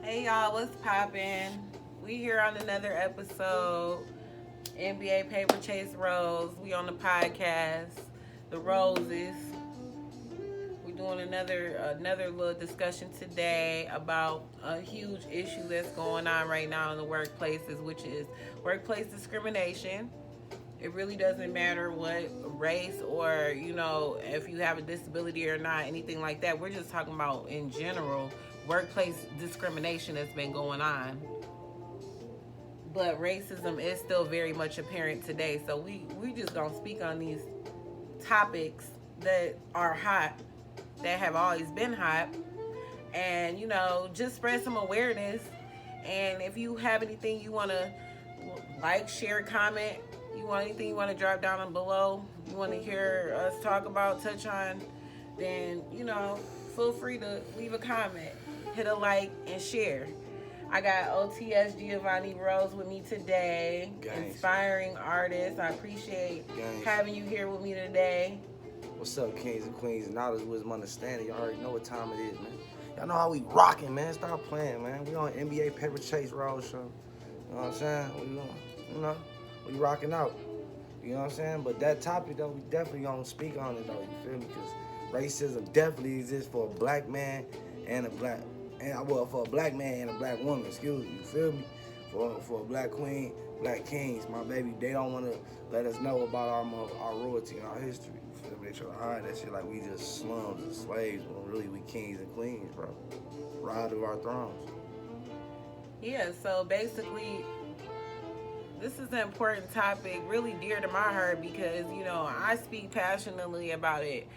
Hey y'all, what's poppin'? We here on another episode. NBA PAPERCHASE Rose. We on the podcast. The Roses. We doing another little discussion today about a huge issue that's going on right now in the workplaces, which is workplace discrimination. It really doesn't matter what race or, if you have a disability or not, anything like that. We're just talking about in general workplace discrimination that's been going on. But racism is still very much apparent today. So we just gonna speak on these topics that are hot, that have always been hot, and just spread some awareness. And if you have anything you wanna like, share, comment, you want anything you want to drop down below, you want to hear us talk about, touch on, then feel free to leave a comment, hit a like, and share. I got OTS Giovanni Rose with me today. Gangs. Inspiring artist. I appreciate Gangs. having you here with me today. What's up, kings and queens and all this wisdom understanding? Y'all already know what time it is, man. Y'all know how we rocking, man. Stop playing, man. We on NBA PAPERCHASE Rose show. You know what I'm saying? We rocking out. You know what I'm saying? But that topic, though, we definitely gonna speak on it, though. You feel me? Because racism definitely exists for a black man and a black, for a black man and a black woman. Excuse me. You feel me? For a black queen, black kings, my baby, they don't want to let us know about our royalty and our history. You feel me? They try to hide that shit like we just slums and slaves when really we kings and queens, bro. Ride of our thrones. Yeah, so basically, this is an important topic, really dear to my heart, because, I speak passionately about it.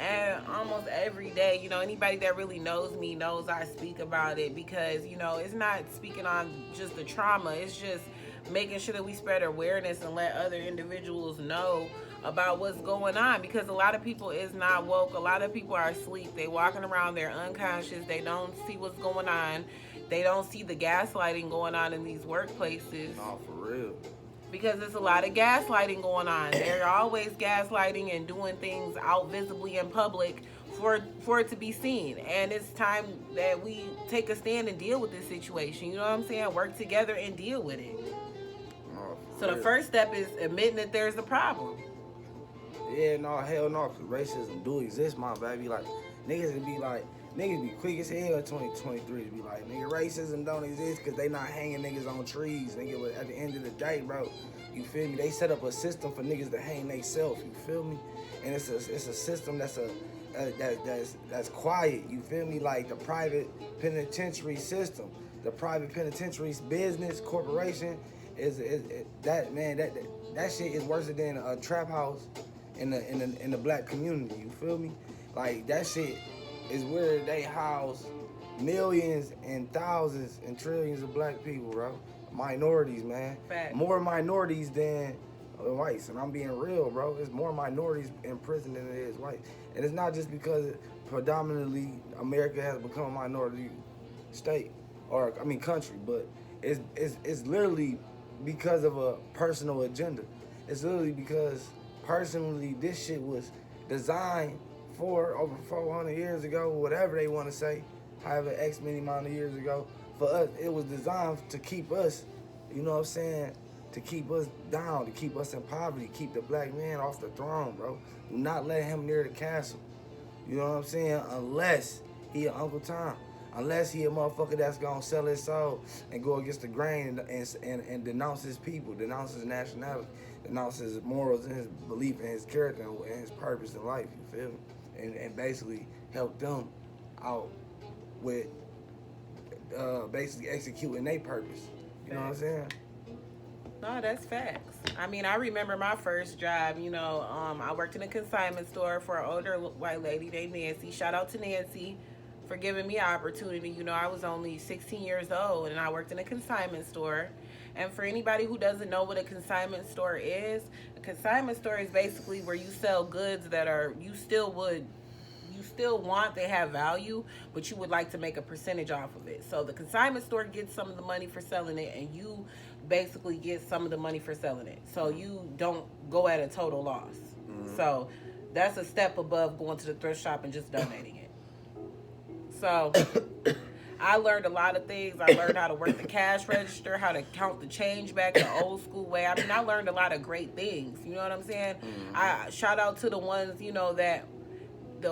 And almost every day, anybody that really knows me knows I speak about it because, it's not speaking on just the trauma. It's just making sure that we spread awareness and let other individuals know about what's going on, because a lot of people is not woke. A lot of people are asleep. They walking around, they're unconscious. They don't see what's going on. They don't see the gaslighting going on in these workplaces. Oh, for real. Because there's a lot of gaslighting going on. They're always gaslighting and doing things out visibly in public for it to be seen. And it's time that we take a stand and deal with this situation. You know what I'm saying? Work together and deal with it. Oh, so the first step is admitting that there's a problem. Yeah, no, hell no, because racism do exist, my baby. Like, niggas be quick as hell in 2023 to be like, nigga, racism don't exist because they not hanging niggas on trees, nigga. But at the end of the day, bro, you feel me? They set up a system for niggas to hang theyself, you feel me? And it's a system that's that's quiet, you feel me? Like the private penitentiary system, the private penitentiary business corporation that shit is worse than a trap house in the black community, you feel me? Like that shit is where they house millions and thousands and trillions of black people, bro. Minorities, man. Fact. More minorities than whites, and I'm being real, bro. It's more minorities in prison than it is whites. And it's not just because predominantly America has become a minority state, country, but it's literally because of a personal agenda. It's literally because personally this shit was designed for over 400 years ago, whatever they want to say, however X many amount of years ago. For us, it was designed to keep us, you know what I'm saying, to keep us down, to keep us in poverty, keep the black man off the throne, bro. Do not let him near the castle. You know what I'm saying? Unless he an Uncle Tom. Unless he a motherfucker that's gonna sell his soul and go against the grain and denounce his people, denounce his nationality, denounce his morals and his belief and his character and his purpose in life, you feel me? And basically help them out with basically executing their purpose. You know what I'm saying? No, that's facts. I mean, I remember my first job, I worked in a consignment store for an older white lady named Nancy. Shout out to Nancy for giving me an opportunity. I was only 16 years old and I worked in a consignment store. And for anybody who doesn't know what a consignment store is, a consignment store is basically where you sell goods that you still want, they have value, but you would like to make a percentage off of it. So the consignment store gets some of the money for selling it, and you basically get some of the money for selling it. So you don't go at a total loss. Mm-hmm. So that's a step above going to the thrift shop and just donating it. So I learned a lot of things. I learned how to work the cash register, how to count the change back the old school way. I mean, I learned a lot of great things. You know what I'm saying? I shout out to the ones, you know, that the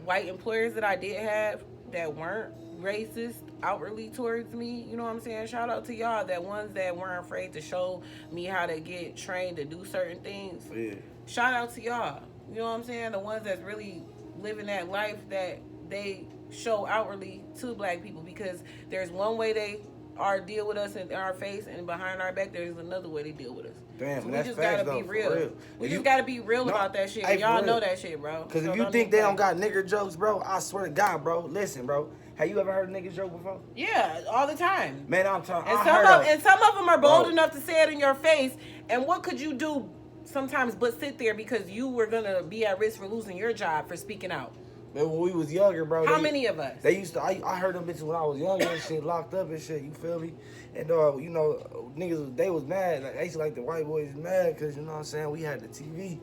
white employers that I did have that weren't racist outwardly towards me. You know what I'm saying? Shout out to y'all, that ones that weren't afraid to show me how to get trained to do certain things. Yeah. Shout out to y'all. You know what I'm saying? The ones that's really living that life that they show outwardly to black people, because there's one way they are deal with us in our face, and behind our back there's another way they deal with us. Damn, so we that's just facts, gotta be though, real. for real. We If just you- gotta be real No, about that shit. hey, Y'all for know real. that shit, bro. Because So if you don't think even they play. don't got nigger jokes, bro, I swear to God, bro, listen, bro. Have you ever heard a nigga joke before? Yeah, all the time. Man, I'm telling And you. some of them are bold Bro. enough to say it in your face. And what could you do sometimes but sit there because you were gonna be at risk for losing your job for speaking out? Man, when we was younger, bro. How many of us? They used to. I heard them bitches when I was younger and shit, locked up and shit. You feel me? And you know, niggas, they was mad. Like, they used to like the white boys mad because, you know what I'm saying, we had the TV.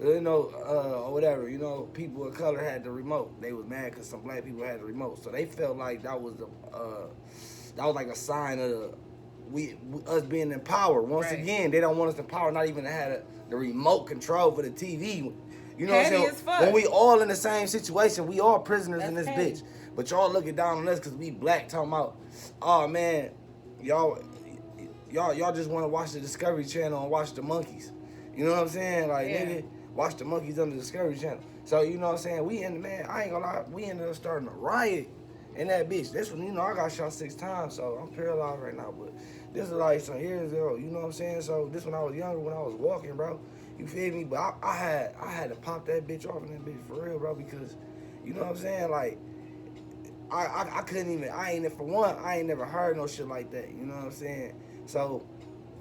You know, or whatever. You know, people of color had the remote. They was mad because some black people had the remote. So they felt like that was like a sign of us being in power. Once Right. again, they don't want us in power. Not even to have the remote control for the TV. You know what I'm Petty saying? as fuck. When we all in the same situation, we all prisoners in this That's petty. bitch. But y'all looking down on us because we black, talking about, oh man, y'all just want to watch the Discovery Channel and watch the monkeys. You know what I'm saying? Like, Yeah. nigga, watch the monkeys on the Discovery Channel. So, you know what I'm saying? I ain't gonna lie, we ended up starting a riot in that bitch. This one, you know, I got shot 6 times, so I'm paralyzed right now. But this is like some years ago, you know what I'm saying? So this when I was younger, when I was walking, bro. You feel me? But I had to pop that bitch off in that bitch for real, bro, because, you know what I'm saying? Like, I couldn't even, I ain't never heard no shit like that, you know what I'm saying? So,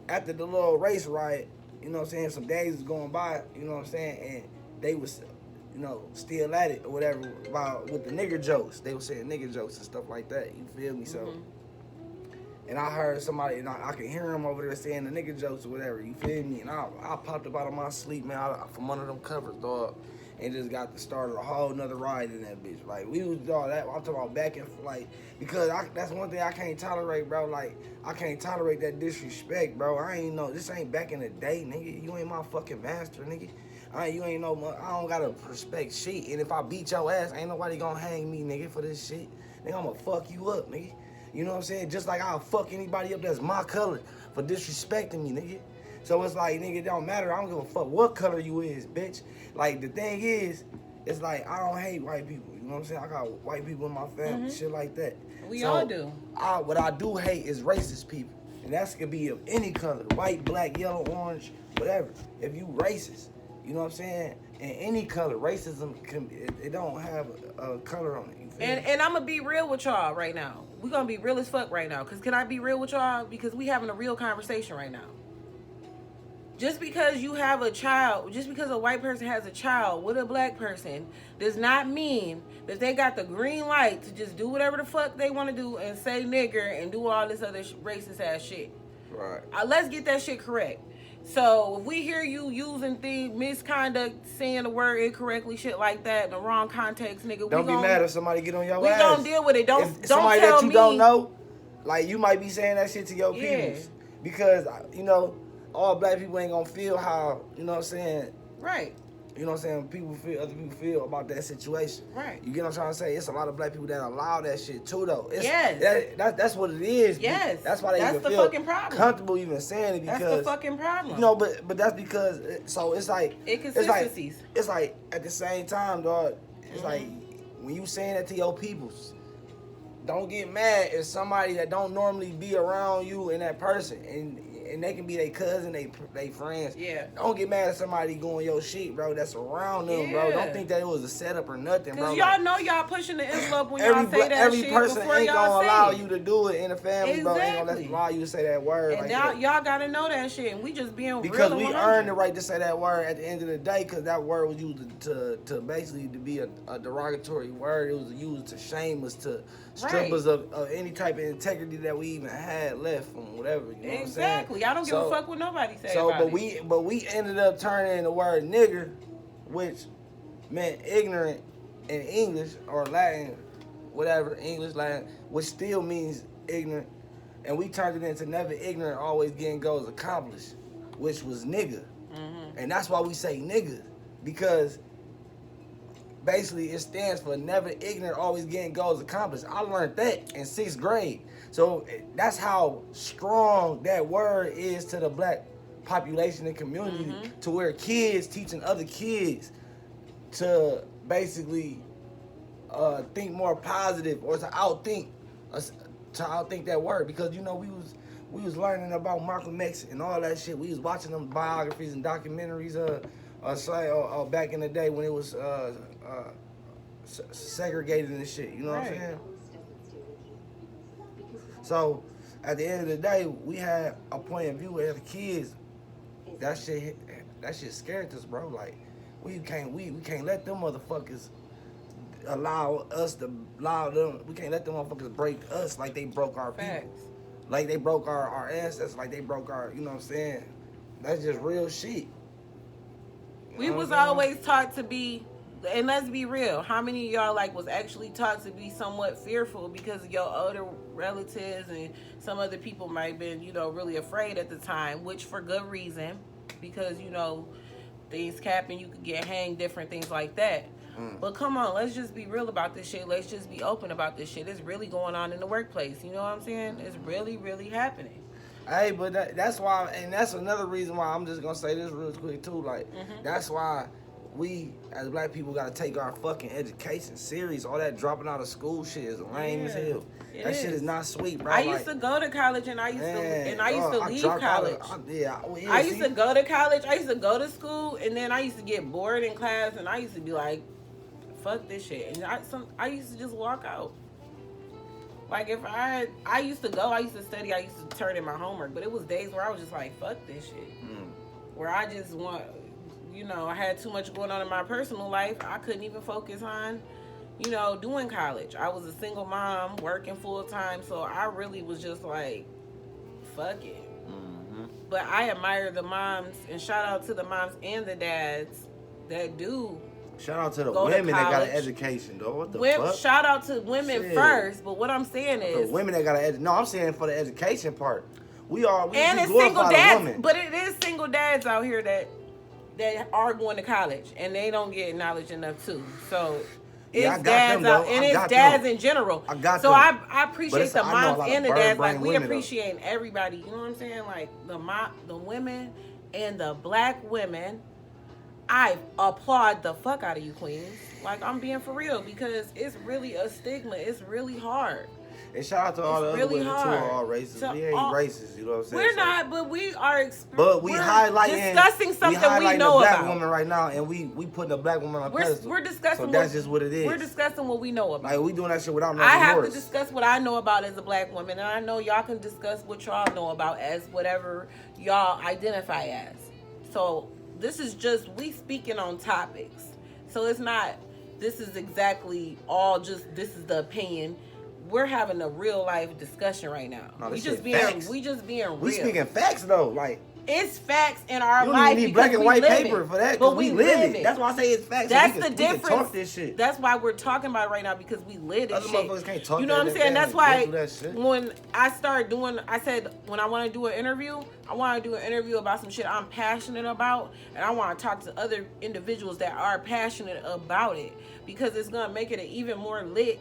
after the little race riot, you know what I'm saying, some days was going by, you know what I'm saying, and they was, you know, still at it or whatever with the nigger jokes. They was saying nigger jokes and stuff like that, you feel me? So, and I heard somebody, and I could hear him over there saying the nigger jokes or whatever, you feel me? And I popped up out of my sleep, man, from under them covers, dog, and just got to start a whole nother ride in that bitch. Like, we was, dog, I'm talking about back and, like, because that's one thing I can't tolerate, bro. Like, I can't tolerate that disrespect, bro. I ain't know, this ain't back in the day, nigga. You ain't my fucking master, nigga. You ain't no, I don't gotta respect shit. And if I beat your ass, ain't nobody gonna hang me, nigga, for this shit. Nigga, I'ma fuck you up, nigga. You know what I'm saying? Just like I'll fuck anybody up that's my color for disrespecting me, nigga. So it's like, nigga, it don't matter. I don't give a fuck what color you is, bitch. Like, the thing is, it's like, I don't hate white people. You know what I'm saying? I got white people in my family, shit like that. We So, all do. What I do hate is racist people. And that's could be of any color, white, black, yellow, orange, whatever. If you racist, you know what I'm saying? In any color, racism, it don't have a color on it. You feel me? And I'm gonna be real with y'all right now. We're gonna be real as fuck right now. Cause can I be real with y'all? Because we having a real conversation right now. Just because you have a child, just because a white person has a child with a black person, does not mean that they got the green light to just do whatever the fuck they want to do and say nigger and do all this other racist ass shit. Right. Let's get that shit correct. So if we hear you using things, misconduct, saying the word incorrectly, shit like that, in the wrong context, nigga, Don't be mad if somebody get on your we ass. gonna deal with it. Don't somebody tell that you me. don't know, like, you might be saying that shit to your Yeah. peoples. Because, you know, all black people ain't gonna feel how, you know what I'm saying, Right. you know what I'm saying, other people feel about that situation. Right. You get what I'm trying to say? It's a lot of black people that allow that shit too, though. Yes. That's what it is. Yes. That's why they That's even the feel fucking problem. comfortable even saying it, because That's the fucking problem. you know, but that's because, so it's like Inconsistencies. It's like at the same time, dog, it's like when you saying that to your peoples, don't get mad if somebody that don't normally be around you and that person, and they can be their cousin, they friends. Yeah. Don't get mad at somebody going your shit, bro, that's around them, bro. Yeah. Don't think that it was a setup or nothing, bro. Cause y'all know y'all pushing the envelope when y'all say that every shit person before ain't y'all gonna say allow it. you to do it in the family, bro. Ain't gonna Exactly. allow you to say that word. And like now that. y'all gotta know that shit. And we just being Because real. we 100. earned the right to say that word at the end of the day, because that word was used to basically to be a derogatory word. It was used to shame us, to strip Right. us of any type of integrity that we even had left from whatever. You know Exactly. what I I'm don't saying? give a fuck what nobody say So, about it. but we ended up turning the word nigger, which meant ignorant in English or Latin, whatever, English, Latin, which still means ignorant. And we turned it into never ignorant, always getting goals accomplished, which was nigga. Mm-hmm. And that's why we say nigga, because basically it stands for never ignorant, always getting goals accomplished. I learned that in 6th grade. So that's how strong that word is to the black population and community, to where kids teaching other kids to basically think more positive, or to outthink that word, because you know we was learning about Malcolm X and all that shit. We was watching them biographies and documentaries back in the day when it was segregated and shit. You know what I'm saying? So at the end of the day, we had a point of view as kids. That shit scared us, bro. Like we can't let them motherfuckers we can't let them motherfuckers break us like they broke our people. Like they broke our ancestors, like they broke our, you know what I'm saying? That's just real shit. We was always taught to be, and let's be real, how many of y'all like was actually taught to be somewhat fearful because of your older relatives, and some other people might have been, you know, really afraid at the time, which for good reason, because, you know, things happen, you could get hanged, different things like that. But come on, let's just be real about this shit. Let's just be open about this shit. It's really going on in the workplace. You know what I'm saying? It's really, really happening. Hey, but that's why, and that's another reason why I'm just gonna say this real quick too. Like, that's why we as black people gotta take our fucking education serious. All that dropping out of school shit is lame as hell. That shit is not sweet, bro. I used to go to college, and I used to leave college. I used to go to college. I used to go to school, and then I used to get bored in class, and I used to be like, fuck this shit. And I used to just walk out. Like, if I used to go, I used to study, I used to turn in my homework, but it was days where I was just like, fuck this shit. Where I just you know, I had too much going on in my personal life. I couldn't even focus on, you know, doing college. I was a single mom, working full time, so I really was just like, fuck it. But I admire the moms, and shout out to the moms and the dads that do. Shout out to the women that got an education, though. What the fuck? Shout out to women first, but what I'm saying is, the women that got an no, I'm saying for the education part. We it's single dads, but it is single dads out here that are going to college, and they don't get knowledge enough too. So it's dads out, and it's dads in general. I appreciate the moms and the dads. Like, we appreciate everybody. You know what I'm saying? Like the women and the black women. I applaud the fuck out of you, queens. Like, I'm being for real, because it's really a stigma. It's really hard. And shout out to all the other women too, all races. We ain't racist, you know what I'm saying? We're not, but we are. But we're discussing something we know the black about. Woman right now, and we putting the black woman on a pedestal. We're discussing. So that's just what it is. We're discussing what we know about. Like, we doing that shit without no I have to discuss what I know about as a black woman, and I know y'all can discuss what y'all know about as whatever y'all identify as. So this is just we speaking on topics. So it's not. This is exactly all. Just this is the opinion. We're having a real life discussion right now. No, we just being real. We speaking facts though, like it's facts in our life. You don't need black and white paper for that, but we live it. That's why I say it's facts. That's so the difference. We can talk this shit. That's why we're talking about it right now, because we live this Other shit. Motherfuckers can't talk. You know what I'm saying? That's why when I started doing, I said when I want to do an interview, I want to do an interview about some shit I'm passionate about, and I want to talk to other individuals that are passionate about it, because it's gonna make it an even more lit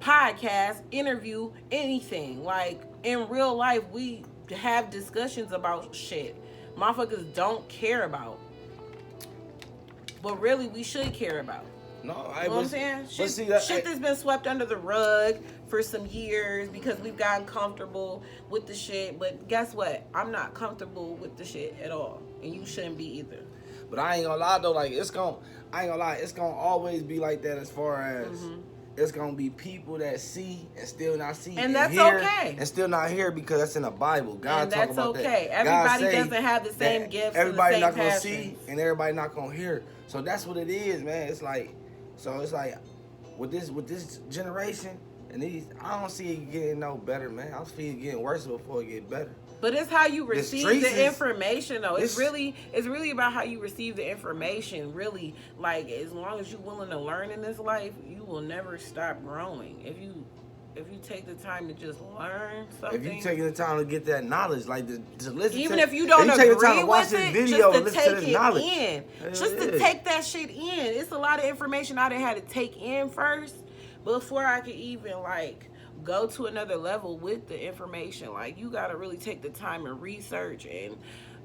podcast, interview, anything. Like, in real life, we have discussions about shit motherfuckers don't care about, but really we should care about. No, you know what I'm saying? Shit that's been swept under the rug for some years because we've gotten comfortable with the shit. But guess what? I'm not comfortable with the shit at all, and you shouldn't be either. But I ain't gonna lie though, like it's gonna always be like that, as far as it's gonna be people that see and still not see, and that's okay, and still not hear, because that's in the Bible. God talk about that. Okay. Everybody doesn't have the same gifts. Everybody and the same not passions. gonna see, and everybody not gonna hear. So that's what it is, man. It's like with this generation, And I don't see it getting no better, man. I see it getting worse before it get better. But it's how you receive the information, though. It's really about how you receive the information. Really, like, as long as you're willing to learn in this life, you will never stop growing. If you take the time to just learn something, if you taking the time to get that knowledge, like to listen, even if you don't agree with it, video, just to take it knowledge in, just to take that shit in. It's a lot of information I done had to take in first before I could even like go to another level with the information. Like, you gotta really take the time and research and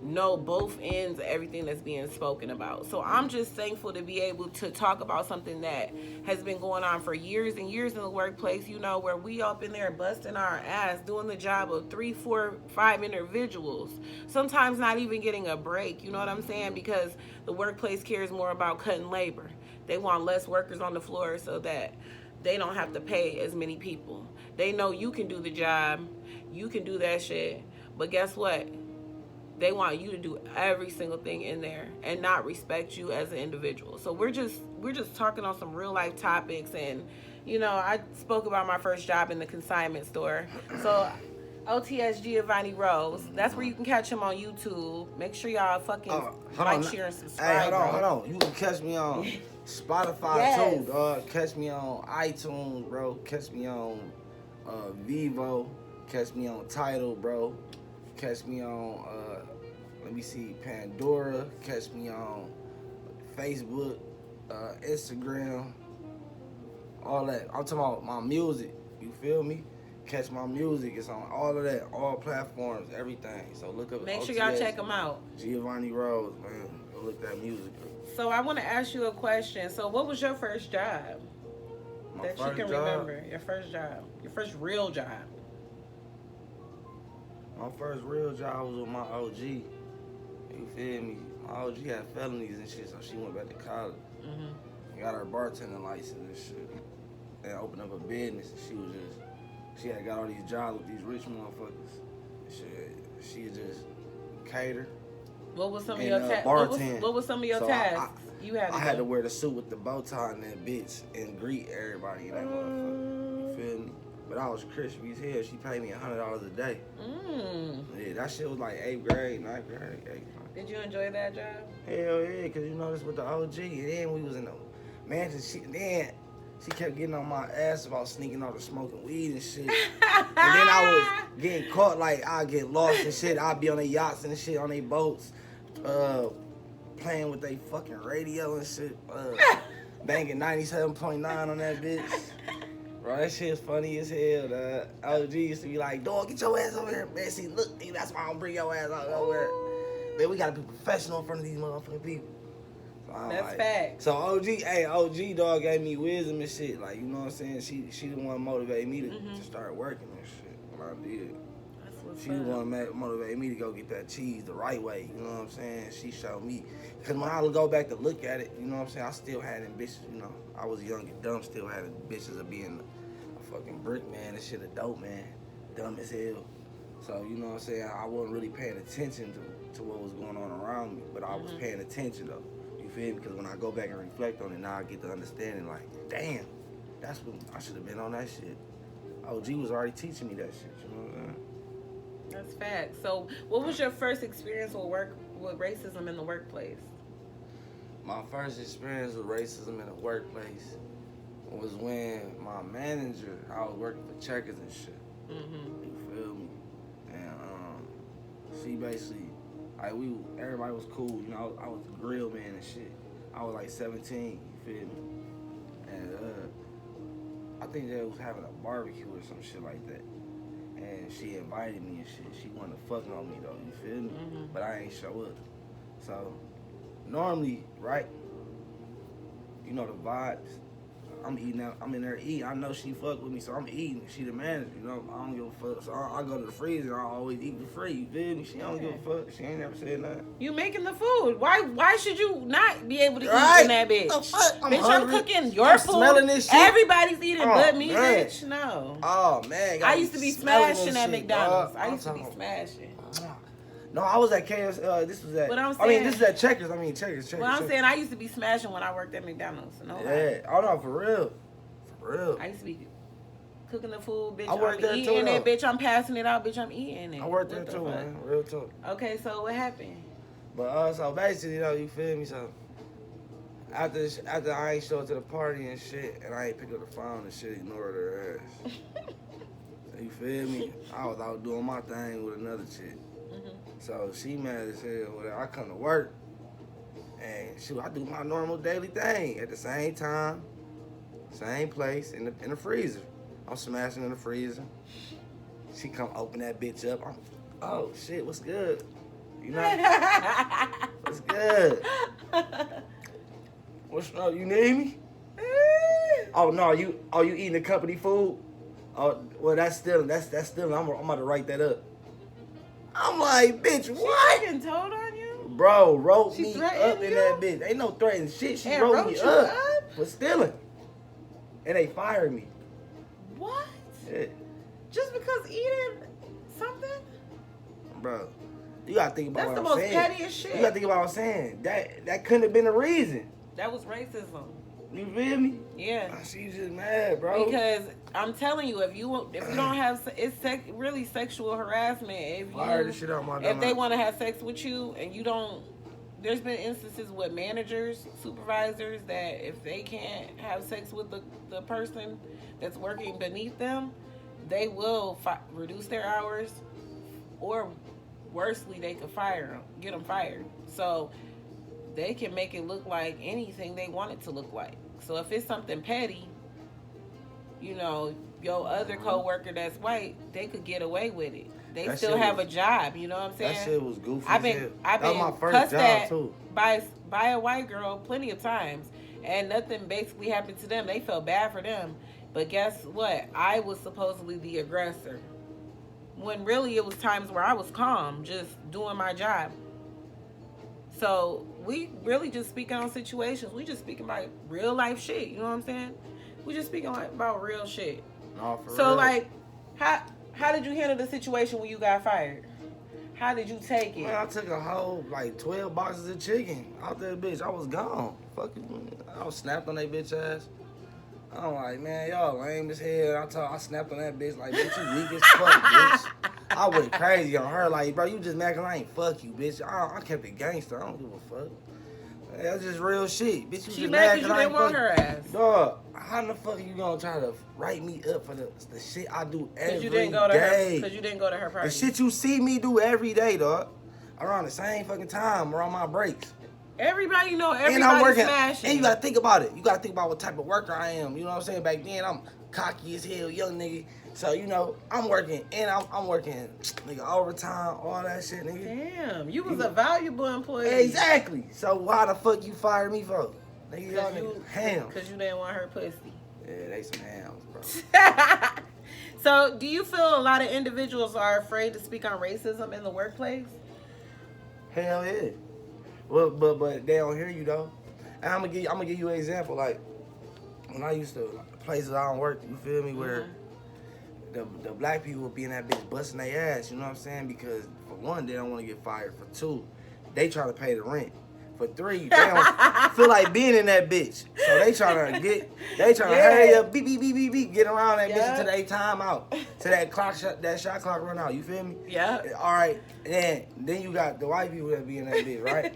know both ends of everything that's being spoken about. So I'm just thankful to be able to talk about something that has been going on for years and years in the workplace, you know, where we up in there busting our ass, doing the job of 3, 4, 5 individuals, sometimes not even getting a break, you know what I'm saying? Because the workplace cares more about cutting labor. They want less workers on the floor so that they don't have to pay as many people. They know you can do the job, you can do that shit, but guess what? They want you to do every single thing in there and not respect you as an individual. So we're just talking on some real life topics. And, you know, I spoke about my first job in the consignment store. So OTS Giovanni Rose, that's where you can catch him on YouTube. Make sure y'all fucking share, and subscribe. Hey, hold on. You can catch me on Spotify too, dog. Catch me on iTunes, bro. Catch me on Vivo. Catch me on Tidal, bro. Catch me on, let me see, Pandora. Catch me on Facebook, Instagram, all that. I'm talking about my music, you feel me? Catch my music. It's on all of that, all platforms, everything. So look up. Make sure y'all check them out. Giovanni Rose, man. Go look that music up. So I want to ask you a question. So what was your first job that you can remember? Your first job. Your first real job. My first real job was with my OG. You feel me? My OG had felonies and shit, so she went back to college. Mm-hmm. Got her bartending license and shit. And opened up a business. She had got all these jobs with these rich motherfuckers. She just cater. What was some of your tasks? What was some of your tasks? I had to wear the suit with the bow tie and that bitch and greet everybody in that motherfucker. You feel me? But I was crispy as hell. She paid me $100 a day. Yeah, that shit was like 8th grade, 9th grade, 8th grade. Did you enjoy that job? Hell yeah, because you know this with the OG. And then we was in the mansion. She kept getting on my ass about sneaking out and smoking weed and shit. And then I was getting caught, like, I'd get lost and shit. I'd be on their yachts and shit, on their boats, playing with their fucking radio and shit, banging 97.9 on that bitch. Bro, that shit's funny as hell, dog. OG used to be like, dog, get your ass over here, man. See, look, nigga, that's why I don't bring your ass out over here. Man, we gotta be professional in front of these motherfucking people. So that's fact. So OG dog gave me wisdom and shit. Like, you know what I'm saying? She the one motivated me to start working and shit. What I did. She the one motivated me to go get that cheese the right way. You know what I'm saying? She showed me. Because when I go back to look at it, you know what I'm saying? I still had ambitions, you know. I was young and dumb, still had ambitions of being a fucking brick man and shit, a dope man. Dumb as hell. So, you know what I'm saying? I wasn't really paying attention to what was going on around me. But I was paying attention, though. You feel me? Because when I go back and reflect on it, now I get the understanding, like, damn, that's when I should have been on that shit. OG was already teaching me that shit, you know what I'm saying? That's fact. So, what was your first experience with racism in the workplace? My first experience with racism in the workplace was when my manager, I was working for Checkers and shit. You feel me? And she basically, like, everybody was cool. You know, I was a grill man and shit. I was like 17. You feel me? And I think they was having a barbecue or some shit like that. And she invited me and shit. She wanted to fuck on me though, you feel me? But I ain't show up. So, normally, right? You know the vibes. I'm eating out. I'm in there eating. I know she fuck with me, so I'm eating. She the manager, you know. I don't give a fuck. So I go to the freezer. I always eat for free. You feel me? She don't give a fuck. She ain't never said nothing. You making the food? Why should you not be able to eat in that bitch? I'm cooking your food. Smelling this shit. Everybody's eating but me, bitch. No. Oh man. I used to be smashing at McDonald's. I used to be smashing. No, I was at KFC. This was at. What I'm saying, this is at Checkers. Checkers. Well, I'm saying I used to be smashing when I worked at McDonald's. No yeah. Oh no, for real. I used to be cooking the food, bitch. I worked there I'm too, eating it, though. bitch. I'm passing it out, bitch. I'm eating it. I worked What there the too, fuck? man. Real talk. Okay, so what happened? But so basically, you know, you feel me? So after I ain't show up to the party and shit, and I ain't pick up the phone and shit, ignored her ass. You feel me? I was out doing my thing with another chick. So she mad as hell. Whatever. I come to work, and shoot, I do my normal daily thing at the same time, same place in the freezer. I'm smashing in the freezer. She come open that bitch up. Oh shit, what's good? You know, what's good? What's up? You need me? Oh no, you eating the company food? Oh well, that's stealing. That's stealing. I'm about to write that up. I'm like, bitch, what? She fucking told on you? Bro, wrote She me threatened up in you? that bitch. Ain't no threatening shit. She And wrote wrote me you up up? for stealing, and they fired me. What? Yeah. Just because eating something? Bro, you gotta think about That's what the I'm most saying. pettiest shit. You gotta think about what I'm saying. That couldn't have been the reason. That was racism. You feel me? Yeah. She's just mad, bro. Because I'm telling you, if you don't have, it's really sexual harassment. If Fire the shit out my dumb if they ass. want to have sex with you and you don't, there's been instances with managers, supervisors that if they can't have sex with the person that's working beneath them, they will reduce their hours, or worstly, they could fire them, get them fired. So they can make it look like anything they want it to look like. So if it's something petty, you know, your other coworker that's white, they could get away with it. They That still shit have was- a job. You know what I'm saying? That shit was goofy I've as hell. been That was my first cussed job at too. by a white girl plenty of times, and nothing basically happened to them. They felt bad for them, but guess what? I was supposedly the aggressor, when really it was times where I was calm, just doing my job. So we really just speaking on situations. We just speaking about real life shit. You know what I'm saying? We just speaking about real shit. No, for So real. like, how did you handle the situation when you got fired? How did you take it? Man, I took a whole, 12 boxes of chicken out there, bitch. I was gone. Fucking, I was snapped on that bitch ass. I'm like, man, y'all lame as hell. I snapped on that bitch like, bitch, you weak as fuck, bitch. I went crazy on her, like, bro, you just mad cause I ain't fuck you, bitch. I kept it gangster. I don't give a fuck. That's just real shit, bitch. You She just mad mad because cause you I didn't ain't want fuck her ass. Dog, how the fuck are you gonna try to write me up for the shit I do every Because you didn't go to day? her. Because you didn't go to her party. The shit you see me do every day, dog. Around the same fucking time, around my breaks. Everybody know. And I'm Everybody working. smashing. And you gotta think about it. You gotta think about what type of worker I am. You know what I'm saying? Back then, I'm cocky as hell, young nigga. So, you know, I'm working. And I'm working, nigga, overtime, all that shit, nigga. Damn, you was a valuable employee. Exactly. So, why the fuck you fired me for? Nigga, y'all niggas ham. Because you didn't want her pussy. Yeah, they some hams, bro. So, do you feel a lot of individuals are afraid to speak on racism in the workplace? Hell yeah. Well, but they don't hear you though. And I'm gonna give you an example. Like when I used to places I don't work, you feel me, where the black people would be in that bitch busting their ass. You know what I'm saying? Because for one, they don't want to get fired. For two, they try to pay the rent. For three, they don't feel like being in that bitch. So they trying to hurry up, beep, beep, beep, beep, beep, get around that bitch until they time out. Till that shot clock run out. You feel me? Yeah. All right. And then you got the white people that be in that bitch, right?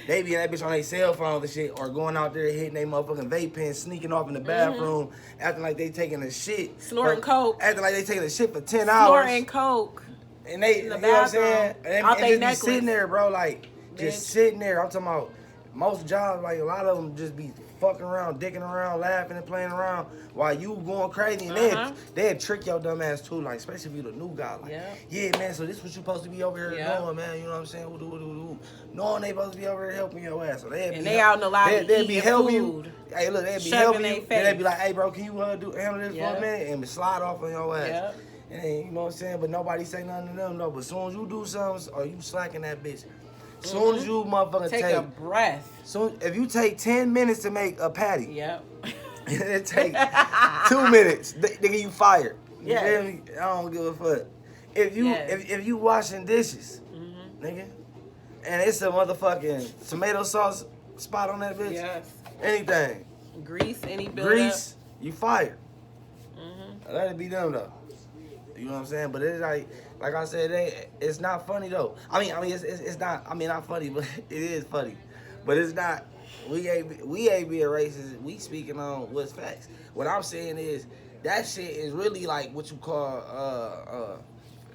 They be in that bitch on their cell phones and shit, or going out there hitting their motherfucking vape pen, sneaking off in the bathroom, acting like they taking a shit. Snorting coke. Acting like they taking a shit for 10 hours. Snorting coke. And they, you know what I'm saying? And just be sitting there, bro, like, just sitting there. I'm talking about most jobs, like, a lot of them just be fucking around, dicking around, laughing and playing around while you going crazy. And they'd trick your dumb ass too, like, especially if you the new guy. Like, yeah, man, so this what you supposed to be over here doing, man. You know what I'm saying? Knowing they supposed to be over here helping your ass. So they out in the lobby they'd be helping food, you. Hey, look, they'd be helping you. Then they'd be like, hey, bro, can you handle this for a minute? And slide off on your ass. Yep. And then, you know what I'm saying? But nobody say nothing to them, though. But as soon as you do something, or you slacking that bitch. As soon as you motherfucking take a breath. So if you take 10 minutes to make a patty, yep. it take 2 minutes, nigga, you fired. You feel me? I don't give a fuck. If you if you washing dishes, nigga, and it's a motherfucking tomato sauce spot on that bitch, anything, grease, any buildup, you fired. Let it be them though. You know what I'm saying? But it's like I said, it's not funny though. I mean, it's not. I mean, not funny, but it is funny. But it's not. We ain't being racist. We speaking on what's facts. What I'm saying is that shit is really like what you call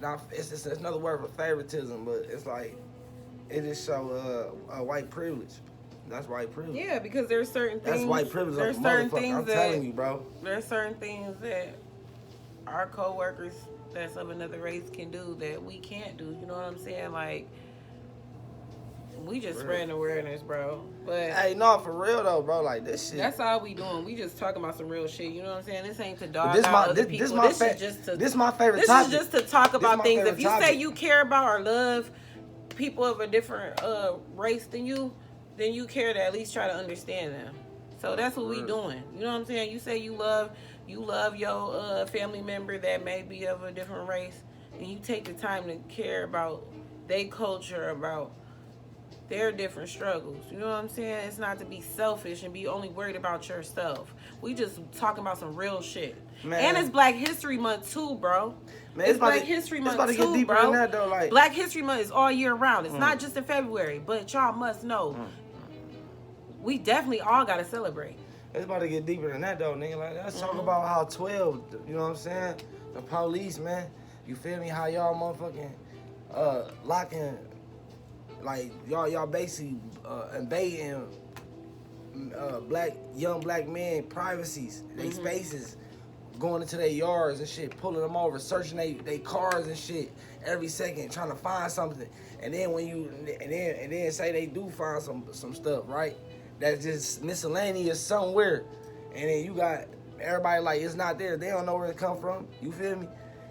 Not, it's another word for favoritism, but it's like it just show white privilege. That's white privilege. Yeah, because there's certain things. That's white privilege. There's Like certain motherfucker. things I'm that telling you, bro. There's certain things that our coworkers that's of another race can do that we can't do. You know what I'm saying? Like, we just spreading awareness, bro. But hey, no, for real though, bro. Like this shit. That's all we doing. We just talking about some real shit. You know what I'm saying? This ain't to dog This out my other this, people. this my this my favorite This topic. is just to talk about things. If you topic. say you care about or love people of a different race than you, then you care to at least try to understand them. So that's what we doing. You know what I'm saying? You say you love your family member that may be of a different race, and you take the time to care about their culture, about their different struggles. You know what I'm saying? It's not to be selfish and be only worried about yourself. We just talking about some real shit. Man. And it's Black History Month too, bro. Man, it's Black History Month too, get deeper bro. Than that, though, like... Black History Month is all year round. It's not just in February, but y'all must know. We definitely all gotta celebrate. It's about to get deeper than that though, nigga. Like, let's talk about how 12, you know what I'm saying? The police, man. You feel me? How y'all motherfucking locking, like y'all basically invading young black men privacies, they spaces, going into their yards and shit, pulling them over, searching they cars and shit every second, trying to find something. And then when you and then say they do find some stuff, right? That's just miscellaneous somewhere, and then you got everybody like it's not there. They don't know where it come from. You feel me?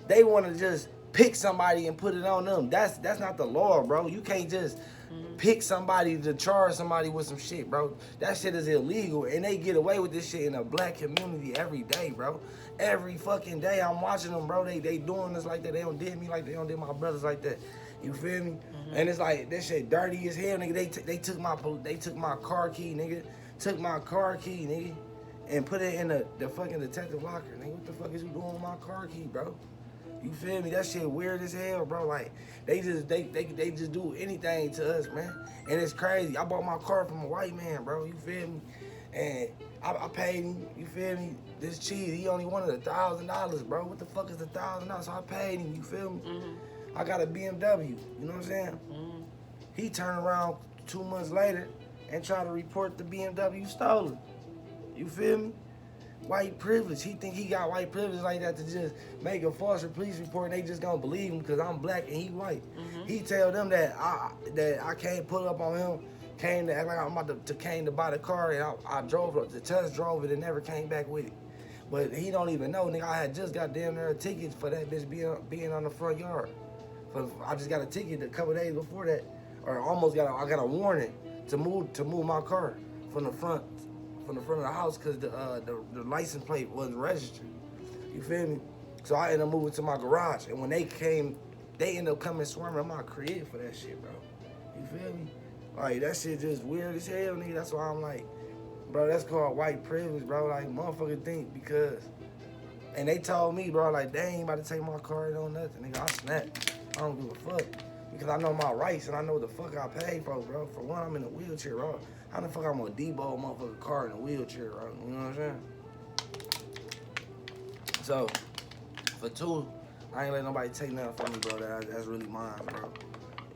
They want to just pick somebody and put it on them. That's not the law, bro. You can't just pick somebody to charge somebody with some shit, bro. That shit is illegal, and they get away with this shit in the black community every day, bro. Every fucking day I'm watching them, bro. They doing this like that. They don't did me like they don't did my brothers like that. You feel me? And it's like that shit dirty as hell, nigga. They took my car key, nigga. Took my car key, nigga, and put it in the fucking detective locker, nigga. What the fuck is you doing with my car key, bro? You feel me? That shit weird as hell, bro. Like they just do anything to us, man. And it's crazy. I bought my car from a white man, bro. You feel me? And I paid him. You feel me? This cheese, he only wanted $1,000, bro. What the fuck is $1,000? So I paid him. You feel me? I got a BMW, you know what I'm saying? He turned around 2 months later and tried to report the BMW stolen. You feel me? White privilege. He think he got white privilege like that to just make a false police report and they just gonna believe him because I'm black and he white. He tell them that I can't pull up on him, came to act like I'm about to came to buy the car, and I drove it, the test drove it and never came back with it. But he don't even know, nigga, I had just got damn near a ticket for that bitch being on the front yard. I just got a ticket a couple days before that, or almost I got a warning to move my car from the front of the house because the license plate wasn't registered. You feel me? So I ended up moving to my garage, and when they came, they ended up coming swarming in my crib for that shit, bro. You feel me? Like that shit just weird as hell, nigga. That's why I'm like, bro, that's called white privilege, bro. Like motherfucker think because, and they told me, bro, like they ain't about to take my car and no nothing, nigga. I snapped. I don't give a fuck because I know my rights and I know what the fuck I paid for, bro. For one, I'm in a wheelchair, bro. How the fuck I'm gonna debo a motherfucking car in a wheelchair, bro? You know what I'm saying? So, for two, I ain't let nobody take nothing from me, bro. That's really mine, bro.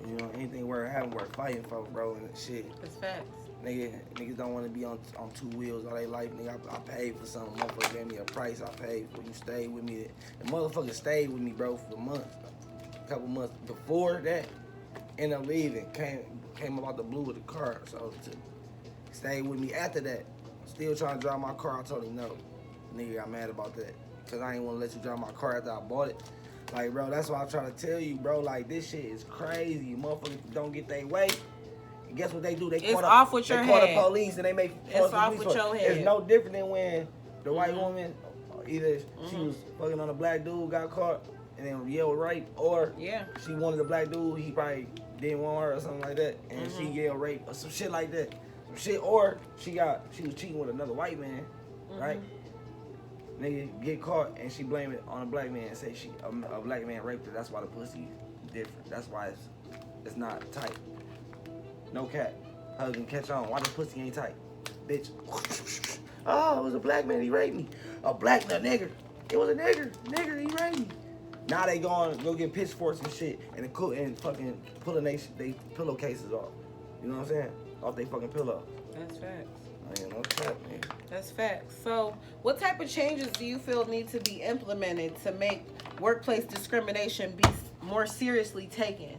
You know, anything worth having, worth fighting for, bro, and shit. It's facts. Niggas don't want to be on two wheels all their life, nigga. I paid for something. Motherfucker gave me a price. I paid for. You stayed with me. The motherfucker stayed with me, bro, for months. Couple months before that, ended up leaving, came about the blue with the car, so stayed with me after that. Still trying to drive my car. I told him no. Nigga got mad about that because I ain't want to let you drive my car after I bought it. Like, bro, that's what I'm trying to tell you, bro. Like, this shit is crazy. Motherfuckers don't get their way. And guess what they do? They call the police and they make it's off with your head. It's no different than when the white woman, either she was fucking on a black dude, got caught, and then yelled rape, or she wanted a black dude, he probably didn't want her or something like that, and she yelled rape or some shit like that. Some shit, or she was cheating with another white man, right? nigga get caught and she blame it on a black man and say a black man raped her. That's why the pussy different. That's why it's not tight. No cap. Hug and catch on. Why the pussy ain't tight? Bitch. Oh, it was a black man, he raped me. A nigger. It was a nigger. Nigger, he raped me. Now they go get pitchforks and shit and fucking pulling they pillowcases off. You know what I'm saying? Off they fucking pillow. That's facts. I ain't no cap, man. That's facts. So, what type of changes do you feel need to be implemented to make workplace discrimination be more seriously taken?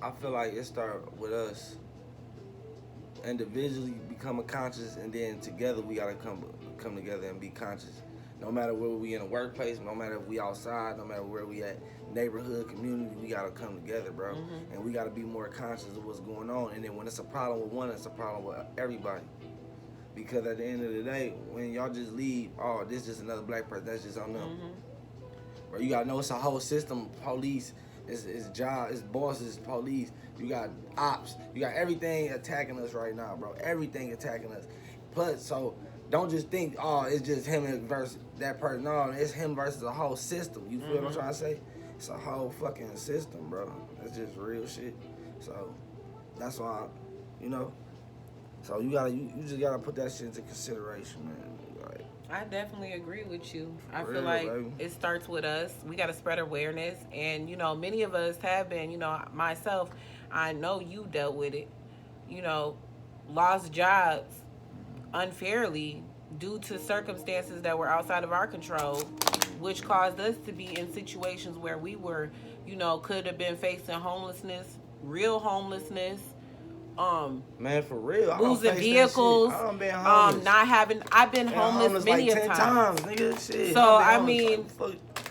I feel like it starts with us individually becoming conscious, and then together we gotta come together and be conscious. No matter where we in the workplace, no matter if we outside, no matter where we at, neighborhood, community, we gotta come together, bro. Mm-hmm. And we gotta be more conscious of what's going on. And then when it's a problem with one, it's a problem with everybody. Because at the end of the day, when y'all just leave, oh, this is just another black person, that's just on them. Mm-hmm. Bro, you gotta know it's a whole system. Police, it's job, it's bosses, police. You got ops. You got everything attacking us right now, bro. Everything attacking us. Plus, so don't just think, oh, it's just him versus that person. No, it's him versus the whole system. You feel what I'm trying to say? It's a whole fucking system, bro. That's just real shit. So that's why, you know. So you just gotta put that shit into consideration, man. Like, I definitely agree with you. I real, feel like baby. it starts with us. We got to spread awareness. And, you know, many of us have been, you know, myself, I know you dealt with it, you know, lost jobs unfairly due to circumstances that were outside of our control, which caused us to be in situations where we were, you know, could have been facing homelessness, real homelessness, man, for real, losing vehicles, I've been homeless. I've been homeless many like 10 times, nigga. Shit. So I mean,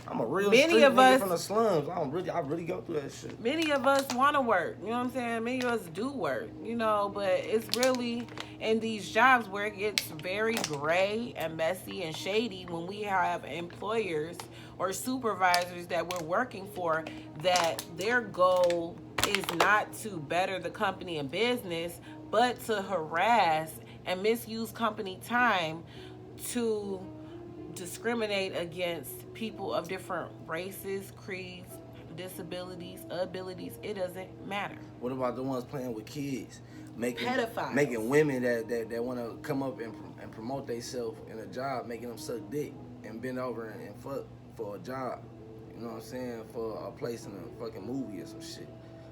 I'm a real many street of nigga us from the slums. I really go through that shit. many of us want to work, you know what I'm saying? Many of us do work, you know, but it's really in these jobs where it gets very gray and messy and shady when we have employers or supervisors that we're working for that their goal is not to better the company and business, but to harass and misuse company time to discriminate against people of different races, creeds, disabilities, abilities. It doesn't matter. What about the ones playing with kids, Pedophiles. making women that want to come up and promote themselves in a job, making them suck dick and bend over and fuck for a job? You know what I'm saying? For a place in a fucking movie or some shit.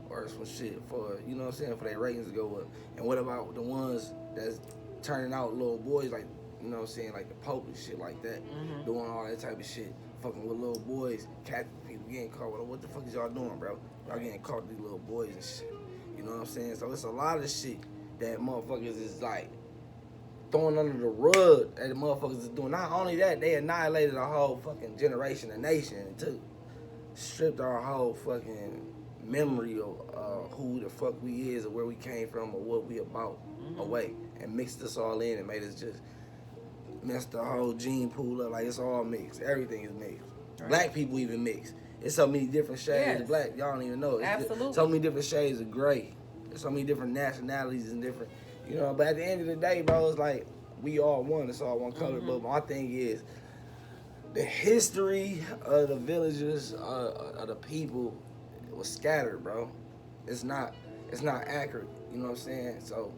Or some shit for, you know what I'm saying, for their ratings to go up. And what about the ones that's turning out little boys, like, you know what I'm saying, like the Pope and shit like that, doing all that type of shit, fucking with little boys, catching people, getting caught with them. What the fuck is y'all doing, bro? Y'all getting caught with these little boys and shit. You know what I'm saying? So it's a lot of shit that motherfuckers is like throwing under the rug that the motherfuckers is doing. Not only that, they annihilated a whole fucking generation, a nation, too. Stripped our whole fucking memory of who the fuck we is or where we came from or what we about away, and mixed us all in and made us just messed the whole gene pool up. Like, it's all mixed. Everything is mixed. Right. Black people even mixed. It's so many different shades of black. Y'all don't even know. It's absolutely. So many different shades of gray. There's so many different nationalities and different, you know. But at the end of the day, bro, it's like we all one. It's all one color. But my thing is, the history of the villages, of the people, was scattered, bro. It's not accurate. You know what I'm saying? So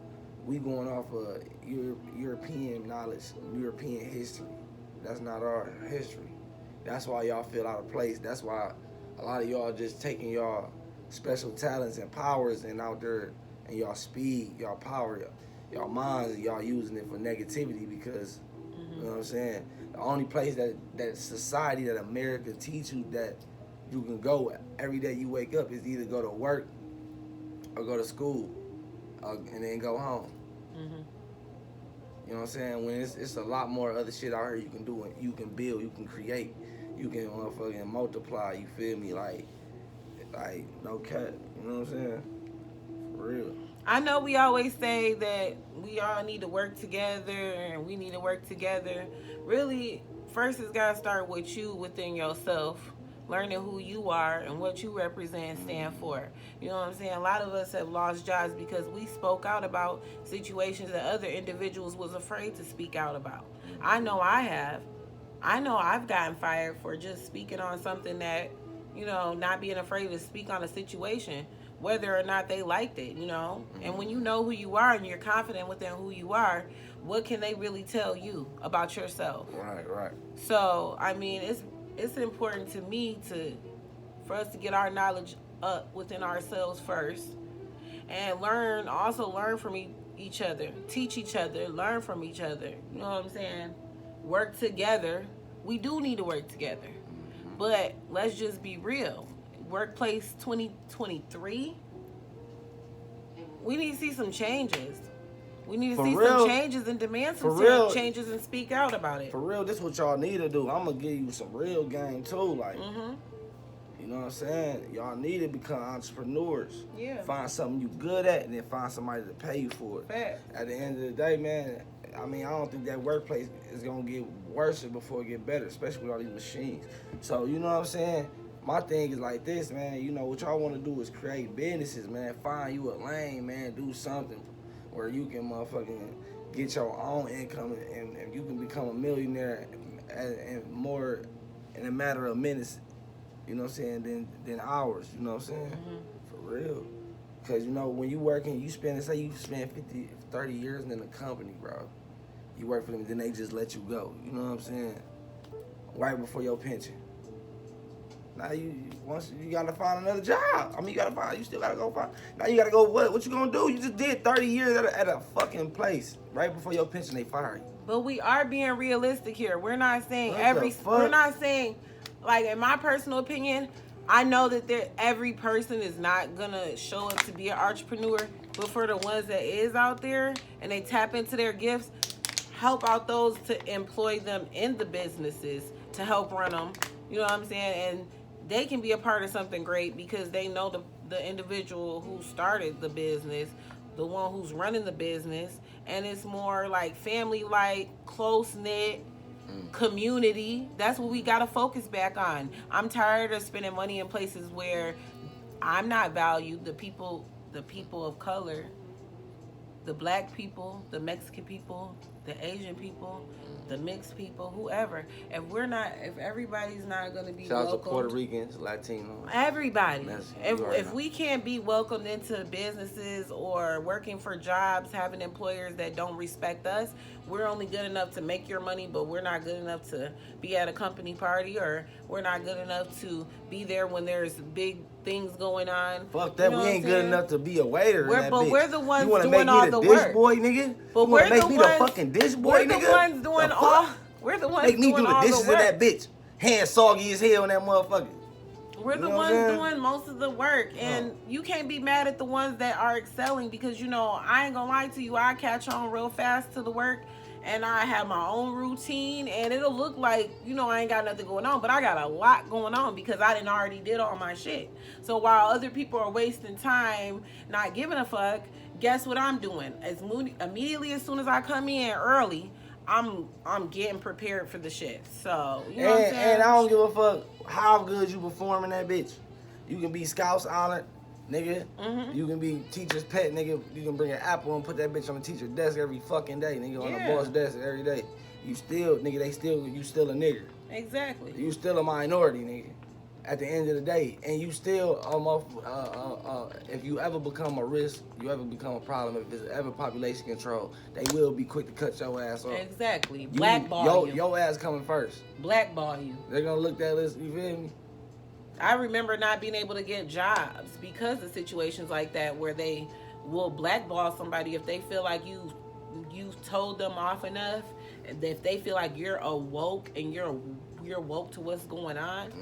we going off of European knowledge, European history. That's not our history. That's why y'all feel out of place. That's why a lot of y'all just taking y'all special talents and powers and out there and y'all speed, y'all power, y'all minds, and y'all using it for negativity because, you know what I'm saying? The only place that society, that America teach you that you can go every day you wake up is either go to work or go to school and then go home. You know what I'm saying? When it's a lot more other shit out here you can do. You can build, you can create, you can motherfucking multiply, you feel me? Like no cut. You know what I'm saying? For real. I know we always say that we all need to work together and we need to work together. Really, first it's got to start with you within yourself learning who you are and what you represent and stand for. You know what I'm saying? A lot of us have lost jobs because we spoke out about situations that other individuals was afraid to speak out about. I know I have. I know I've gotten fired for just speaking on something that, not being afraid to speak on a situation, whether or not they liked it, And when you know who you are and you're confident within who you are, what can they really tell you about yourself? Right. So, I mean, it's important to me for us to get our knowledge up within ourselves first and learn from each other, teach each other, learn from each other. You know what I'm saying? Work together. We do need to work together. But let's just be real. Workplace 2023, we need to see some changes. We need to see some changes and demand some changes and speak out about it. For real, this is what y'all need to do. I'm going to give you some real game too. Like, you know what I'm saying? Y'all need to become entrepreneurs. Yeah. Find something you good at and then find somebody to pay you for it. Fact. At the end of the day, man, I mean, I don't think that workplace is going to get worse before it get better, especially with all these machines. So, you know what I'm saying? My thing is like this, man. You know, what y'all want to do is create businesses, man. Find you a lane, man. Do something where you can motherfucking get your own income and you can become a millionaire and more in a matter of minutes, you know what I'm saying, than hours, you know what I'm saying? For real. Because, when you working, you spend 50, 30 years in a company, bro. You work for them, then they just let you go. You know what I'm saying? Right before your pension. Now you gotta find another job. I mean, you still gotta go find. Now you gotta go, what you gonna do? You just did 30 years at a fucking place. Right before your pension, they fire you. But we are being realistic here. We're not saying like, in my personal opinion, I know that every person is not gonna show up to be an entrepreneur, but for the ones that is out there and they tap into their gifts, help out those to employ them in the businesses to help run them. You know what I'm saying? And they can be a part of something great because they know the individual who started the business, the one who's running the business, and it's more like family-like, close-knit community. That's what we got to focus back on. I'm tired of spending money in places where I'm not valued. The people of color, the black people, the Mexican people, the Asian people, the mixed people, whoever. If everybody's not going to be shout welcomed. Shout out to Puerto Ricans, Latinos. Everybody. If we can't be welcomed into businesses or working for jobs, having employers that don't respect us, we're only good enough to make your money, but we're not good enough to be at a company party, or we're not good enough to be there when there's big things going on. Fuck that. We ain't good enough to be a waiter. We're the ones doing all the work. You want to make me the dish boy, nigga? But you want to make me the fucking dish boy, nigga? We're the ones doing all. We're the ones make me doing do the dishes in that bitch. Hands soggy as hell in that motherfucker. We're the ones doing most of the work, and you can't be mad at the ones that are excelling because, I ain't gonna lie to you, I catch on real fast to the work, and I have my own routine, and it'll look like, I ain't got nothing going on, but I got a lot going on because I done already did all my shit. So while other people are wasting time not giving a fuck, guess what I'm doing? Immediately as soon as I come in early, I'm getting prepared for the shit. So, you know what I'm saying? And I don't give a fuck how good you perform in that bitch. You can be Scouts honored, nigga. You can be teacher's pet, nigga. You can bring an apple and put that bitch on the teacher's desk every fucking day, nigga. On the boss desk every day. You still, nigga, you still a nigger. Exactly. You still a minority, nigga. At the end of the day, and you still if you ever become a risk, you ever become a problem, if there's ever population control, they will be quick to cut your ass off. Exactly. Blackball you. Your ass coming first. Blackball you. They're gonna look that list, you feel me? I remember not being able to get jobs because of situations like that where they will blackball somebody if they feel like you told them off enough, if they feel like you're awoke and you're woke to what's going on.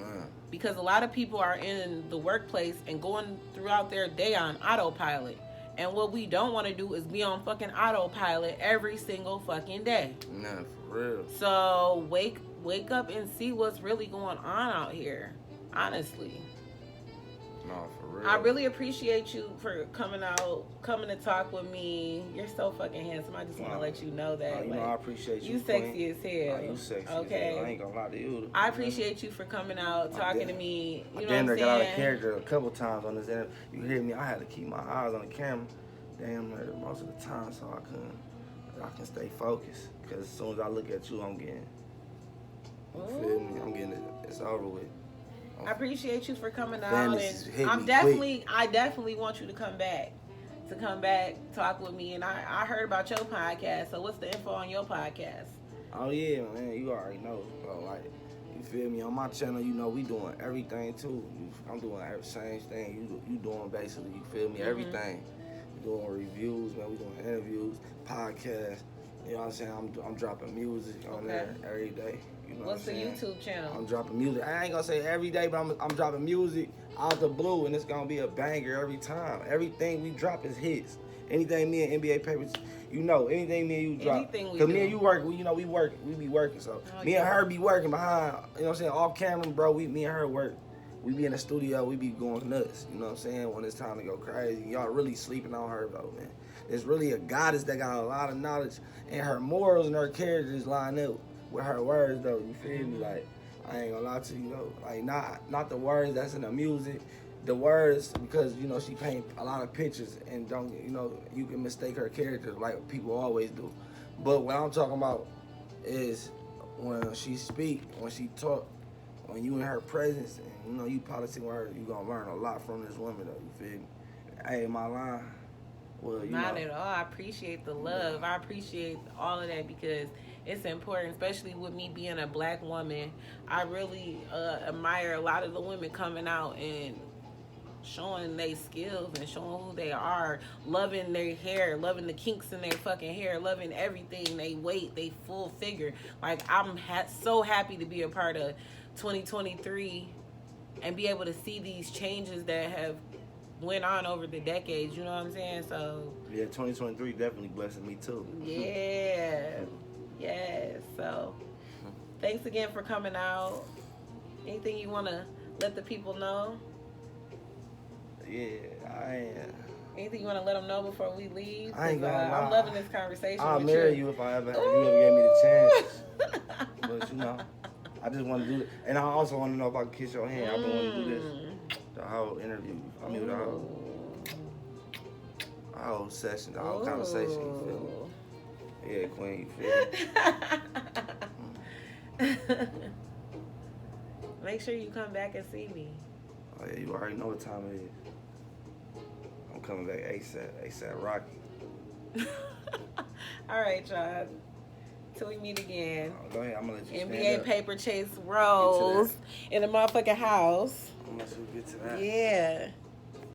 Because a lot of people are in the workplace and going throughout their day on autopilot. And what we don't want to do is be on fucking autopilot every single fucking day. Nah, for real. So wake up and see what's really going on out here. Honestly. No, for real. I really appreciate you for coming to talk with me. You're so fucking handsome. I just want to let you know that. You know, I appreciate you. You sexy as hell. You sexy okay. as hell. I ain't gonna lie to you. I appreciate you for coming out, talking to me. You know what I'm saying? Got out of character a couple times on this interview. You hear me? I had to keep my eyes on the camera damn near most of the time so I can stay focused. Because as soon as I look at you, I'm getting, you feel me? I'm getting it. It's over with. I appreciate you for coming out, and I definitely want you to come back, talk with me. And I heard about your podcast. So what's the info on your podcast? Oh yeah, man, you already know, bro. Like, you feel me? On my channel, you know we doing everything too. I'm doing the same thing. You doing basically, you feel me? Everything. We doing reviews, man. We doing interviews, podcasts. You know what I'm saying? I'm dropping music on there every day. You know What's what I'm the YouTube channel? I'm dropping music. I ain't gonna say every day, but I'm dropping music out the blue, and it's gonna be a banger every time. Everything we drop is hits. Anything me and NBA Papers, you know, anything me and you drop. Cause me and you work, we be working. So me and her be working behind, you know what I'm saying, off camera, bro. Me and her work. We be in the studio, we be going nuts. You know what I'm saying? When it's time to go crazy, y'all really sleeping on her though, man. There's really a goddess that got a lot of knowledge, and her morals and her characters line up with her words though. You feel me? Like, I ain't gonna lie to you though. Like, not the words that's in the music, the words, because you know she paint a lot of pictures and don't, you know, you can mistake her character like people always do. But what I'm talking about is when she speak, when she talk, when you in her presence, and you know you politic with her, you gonna learn a lot from this woman though. You feel me? Hey, my line. Well, Not at all. I appreciate the love. I appreciate all of that because it's important, especially with me being a black woman. I really admire a lot of the women coming out and showing their skills and showing who they are, loving their hair, loving the kinks in their fucking hair, loving everything, they weight, they full figure. Like, I'm so happy to be a part of 2023 and be able to see these changes that have went on over the decades, you know what I'm saying? So yeah, 2023 definitely blessed me too. Yeah. So thanks again for coming out. Anything you want to let the people know? Yeah, Anything you want to let them know before we leave? I ain't gonna lie. I'm loving this conversation. I'll marry you if you ever gave me the chance. But you know, I just want to do it, and I also want to know if I can kiss your hand. I've been wanting to do this. The whole interview, the whole session, the whole conversation, you feel me? Yeah, Queen, you feel me? Make sure you come back and see me. Oh yeah, you already know what time it is. I'm coming back ASAP Rocky. All right, y'all. Till we meet again. Go ahead, I'm gonna let you NBA PAPERCHASE Rose in the motherfucking house. I'm gonna let you get to that. Yeah.